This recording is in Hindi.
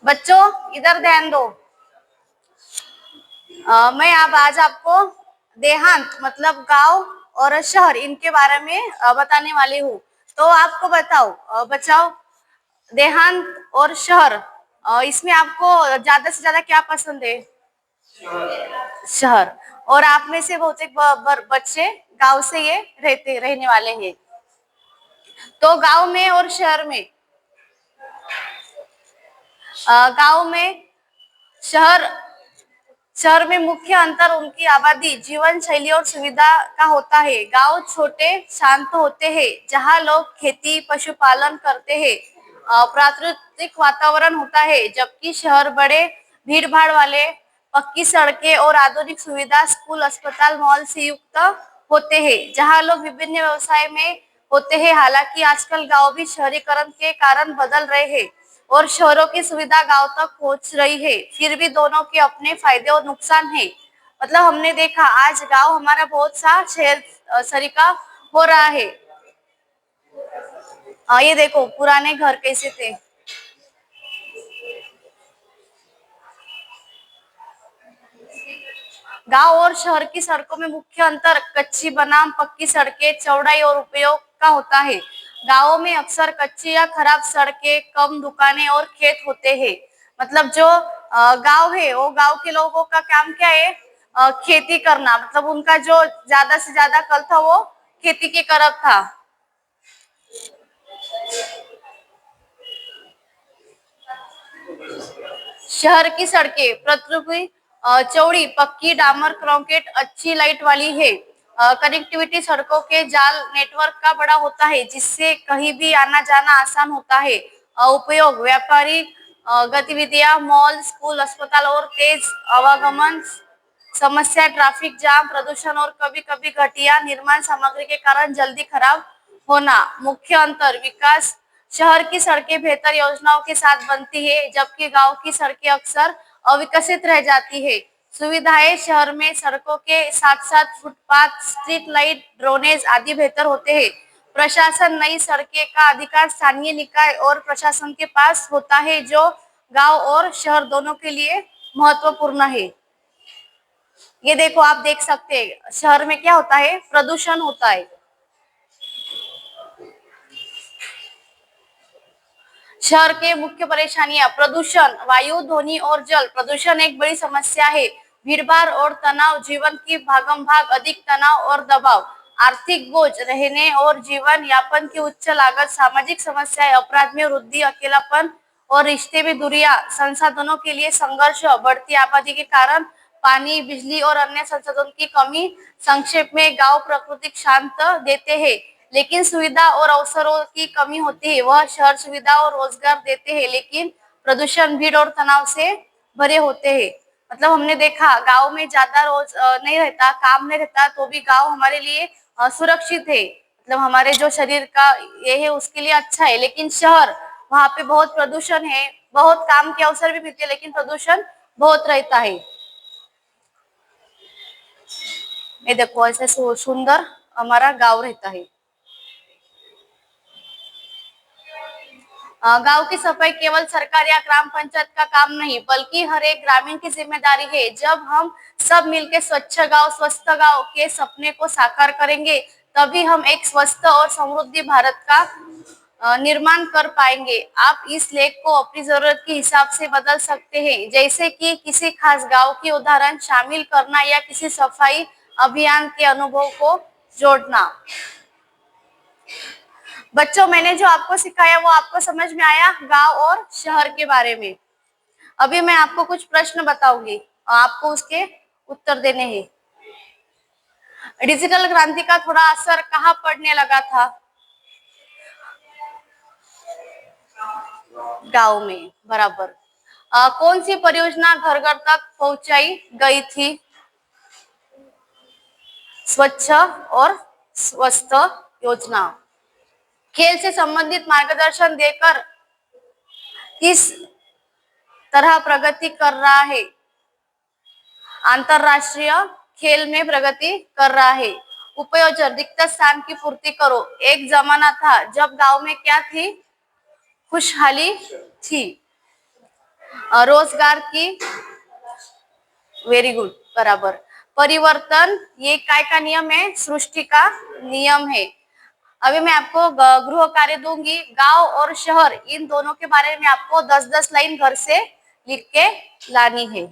बच्चों इधर ध्यान दो। मैं अब आज आपको देहांत मतलब गांव और शहर इनके बारे में बताने वाली हूँ। तो आपको बचाओ देहांत और शहर, इसमें आपको ज्यादा से ज्यादा क्या पसंद है? शहर। और आप में से बहुत एक बच्चे गांव से ये रहने वाले हैं। तो गांव में और शहर में, गांव में शहर शहर में मुख्य अंतर उनकी आबादी, जीवन शैली और सुविधा का होता है। गांव छोटे शांत होते हैं, जहां लोग खेती पशुपालन करते हैं, प्राकृतिक वातावरण होता है। जबकि शहर बड़े भीड़ भाड़ वाले, पक्की सड़कें और आधुनिक सुविधा, स्कूल अस्पताल मॉल से युक्त होते हैं, जहां लोग विभिन्न व्यवसाय में होते हैं। हालांकि आजकल गांव भी शहरीकरण के कारण बदल रहे हैं और शहरों की सुविधा गांव तक पहुंच रही है। फिर भी दोनों के अपने फायदे और नुकसान है। मतलब हमने देखा आज गांव हमारा बहुत सा शहर सरीका हो रहा है। ये देखो पुराने घर कैसे थे। गांव और शहर की सड़कों में मुख्य अंतर कच्ची बनाम पक्की सड़कें, चौड़ाई और उपयोग का होता है। गांवों में अक्सर कच्ची या खराब सड़कें, कम दुकानें और खेत होते हैं। मतलब जो गांव है वो गांव के लोगों का काम क्या है? खेती करना। मतलब उनका जो ज्यादा से ज्यादा कल था वो खेती की तरफ था। शहर की सड़कें पृथ्वी चौड़ी, पक्की, डामर, कंक्रीट, अच्छी लाइट वाली है। कनेक्टिविटी सड़कों के जाल नेटवर्क का बड़ा होता है, जिससे कहीं भी आना जाना आसान होता है। उपयोग व्यापारिक गतिविधियां, मॉल, स्कूल, अस्पताल और तेज आवागमन। समस्या ट्रैफिक जाम, प्रदूषण और कभी कभी घटिया निर्माण सामग्री के कारण जल्दी खराब होना। मुख्य अंतर विकास, शहर की सड़कें बेहतर योजनाओं के साथ बनती है, जबकि गांव की सड़कें अक्सर अविकसित रह जाती है। सुविधाएं शहर में सड़कों के साथ साथ फुटपाथ, स्ट्रीट लाइट, ड्रोनेज आदि बेहतर होते हैं। प्रशासन, नई सड़कें का अधिकार स्थानीय निकाय और प्रशासन के पास होता है, जो गांव और शहर दोनों के लिए महत्वपूर्ण है। ये देखो आप देख सकते हैं शहर में क्या होता है? प्रदूषण होता है। शहर के मुख्य परेशानियां प्रदूषण, वायु, ध्वनि और जल प्रदूषण एक बड़ी समस्या है। भीड़भाड़ और तनाव, जीवन की भागम भाग, अधिक तनाव और दबाव, आर्थिक बोझ, रहने और जीवन यापन की उच्च लागत, सामाजिक समस्याएं, अपराध में वृद्धि, अकेलापन और रिश्ते में दूरियां, संसाधनों के लिए संघर्ष, बढ़ती आबादी के कारण पानी, बिजली और अन्य संसाधनों की कमी। संक्षेप में गांव प्राकृतिक शांत देते हैं लेकिन सुविधा और अवसरों की कमी होती है। वह शहर सुविधा और रोजगार देते हैं लेकिन प्रदूषण, भीड़ और तनाव से भरे होते हैं। मतलब हमने देखा गांव में ज्यादा रोज नहीं रहता, काम नहीं रहता, तो भी गांव हमारे लिए सुरक्षित है। मतलब हमारे जो शरीर का ये है उसके लिए अच्छा है। लेकिन शहर, वहां पे बहुत प्रदूषण है, बहुत काम के अवसर भी मिलते हैं लेकिन प्रदूषण बहुत रहता है। ये देखो ऐसे सुंदर हमारा गांव रहता है। गांव की सफाई केवल सरकार या ग्राम पंचायत का काम नहीं बल्कि हर एक ग्रामीण की जिम्मेदारी है। जब हम सब मिलकर स्वच्छ गांव, स्वस्थ गांव के सपने को साकार करेंगे, तभी हम एक स्वस्थ और समृद्धि भारत का निर्माण कर पाएंगे। आप इस लेख को अपनी जरूरत के हिसाब से बदल सकते हैं, जैसे कि किसी खास गांव की उदाहरण शामिल करना या किसी सफाई अभियान के अनुभव को जोड़ना। बच्चों मैंने जो आपको सिखाया वो आपको समझ में आया गांव और शहर के बारे में। अभी मैं आपको कुछ प्रश्न बताऊंगी, आपको उसके उत्तर देने हैं। डिजिटल क्रांति का थोड़ा असर कहाँ पड़ने लगा था? गांव में, बराबर। कौन सी परियोजना घर घर तक पहुंचाई गई थी? स्वच्छ और स्वस्थ योजना। खेल से संबंधित मार्गदर्शन देकर किस तरह प्रगति कर रहा है? अंतरराष्ट्रीय खेल में प्रगति कर रहा है। उपयोजन, रिक्त स्थान की पूर्ति करो। एक जमाना था जब गांव में क्या थी? खुशहाली थी। रोजगार की, वेरी गुड, बराबर। परिवर्तन ये काय का नियम है? सृष्टि का नियम है। अभी मैं आपको गृह कार्य दूंगी। गांव और शहर इन दोनों के बारे में आपको 10-10 लाइन घर से लिख के लानी है।